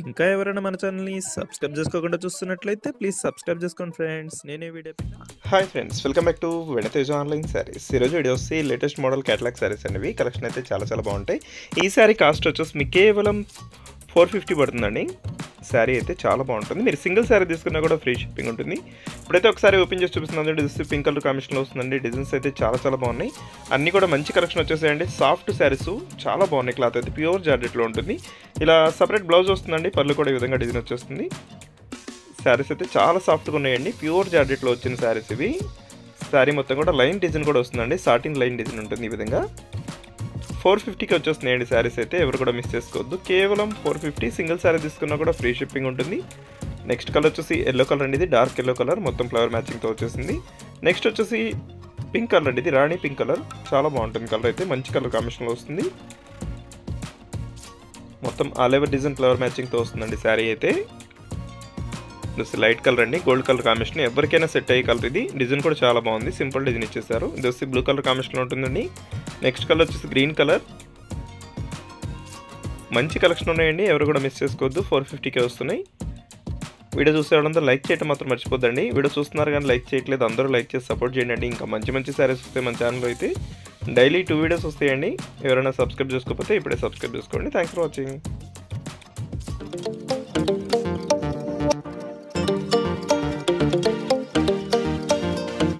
ఇంకా ఎవరైనా మన ఛానల్‌ని సబ్స్క్రైబ్ చేసుకోకుండా చూస్తున్నట్లయితే ప్లీజ్ సబ్స్క్రైబ్ చేసుకోండి ఫ్రెండ్స్. నేనే video hi friends, welcome back to వెనతేజ ఆన్లైన్ శారీస్. ఈరోజు వీడియో వచ్చి లేటెస్ట్ మోడల్ క్యాటలాగ్ శారీస్ అనేవి కలెక్షన్ అయితే చాలా బాగుంటాయి. ఈ శారీ కాస్ట్ వచ్చేసి మీకు కేవలం 450 పడుతుందండి. శారీ అయితే చాలా బాగుంటుంది. మీరు సింగిల్ శారీ తీసుకున్నా కూడా ఫ్రీ షిప్పింగ్ ఉంటుంది. ఇప్పుడైతే ఒకసారి ఓపెన్ చేసి చూపిస్తున్నాను. డిజైన్స్ పింక్ కలర్ కాంబినేషన్లో వస్తుందండి. డిజైన్స్ అయితే చాలా బాగున్నాయి. అన్నీ కూడా మంచి కలెక్షన్ వచ్చేసాయండి. సాఫ్ట్ శారీస్ చాలా బాగున్నాయి. క్లాత్ అయితే ప్యూర్ జార్జెట్లో ఉంటుంది. ఇలా సపరేట్ బ్లౌజ్ వస్తుందండి. పళ్ళు కూడా ఈ విధంగా డిజైన్ వచ్చేస్తుంది. శారీస్ అయితే చాలా సాఫ్ట్గా ఉన్నాయండి. ప్యూర్ జార్జెట్లో వచ్చిన శారీస్ ఇవి. శారీ మొత్తం కూడా లైన్ డిజైన్ కూడా వస్తుందండి. సాటిన్ లైన్ డిజైన్ ఉంటుంది. ఈ విధంగా 450కి వచ్చేస్తున్నాయండి శారీస్ అయితే. ఎవరు కూడా మిస్ చేసుకోవద్దు. కేవలం 450. సింగిల్ శారీ తీసుకున్నా కూడా ఫ్రీ షిప్పింగ్ ఉంటుంది. నెక్స్ట్ కలర్ వచ్చేసి ఎల్లో కలర్ అండి. ఇది డార్క్ ఎల్లో కలర్, మొత్తం ఫ్లవర్ మ్యాచింగ్తో వచ్చేసింది. నెక్స్ట్ వచ్చేసి పింక్ కలర్ అండి. ఇది రాణి పింక్ కలర్, చాలా బాగుంటుంది. కలర్ అయితే మంచి కలర్ కాంబినేషన్లో వస్తుంది. మొత్తం ఆల్ ఓవర్ డిజైన్ ఫ్లవర్ మ్యాచింగ్తో వస్తుందండి శారీ అయితే. లైట్ కలర్ అండి, గోల్డ్ కలర్ కాంబినేషన్. ఎవరికైనా సెట్ అయ్యే కలర్ ఇది. డిజైన్ కూడా చాలా బాగుంది. సింపుల్ డిజైన్ ఇచ్చేసారు. ఇది వచ్చి బ్లూ కలర్ కాంబినేషన్లో ఉంటుందండి. నెక్స్ట్ కలర్ వచ్చేసి గ్రీన్ కలర్. మంచి కలెక్షన్ ఉన్నాయండి. ఎవరు కూడా మిస్ చేసుకోవద్దు. 450కే వస్తున్నాయి. వీడియో చూసేవాళ్ళందరూ లైక్ చేయడం మాత్రం మర్చిపోద్దండి. వీడియో చూస్తున్నారు కానీ లైక్ చేయట్లేదు. అందరూ లైక్ చేసి సపోర్ట్ చేయండి. ఇంకా మంచి శారీస్ వస్తాయి మన ఛానల్లో అయితే. డైలీ 2 వీడియోస్ వస్తాయండి. ఎవరైనా సబ్స్క్రైబ్ చేసుకోకపోతే ఇప్పుడే సబ్స్క్రైబ్ చేసుకోండి. Thanks for watching.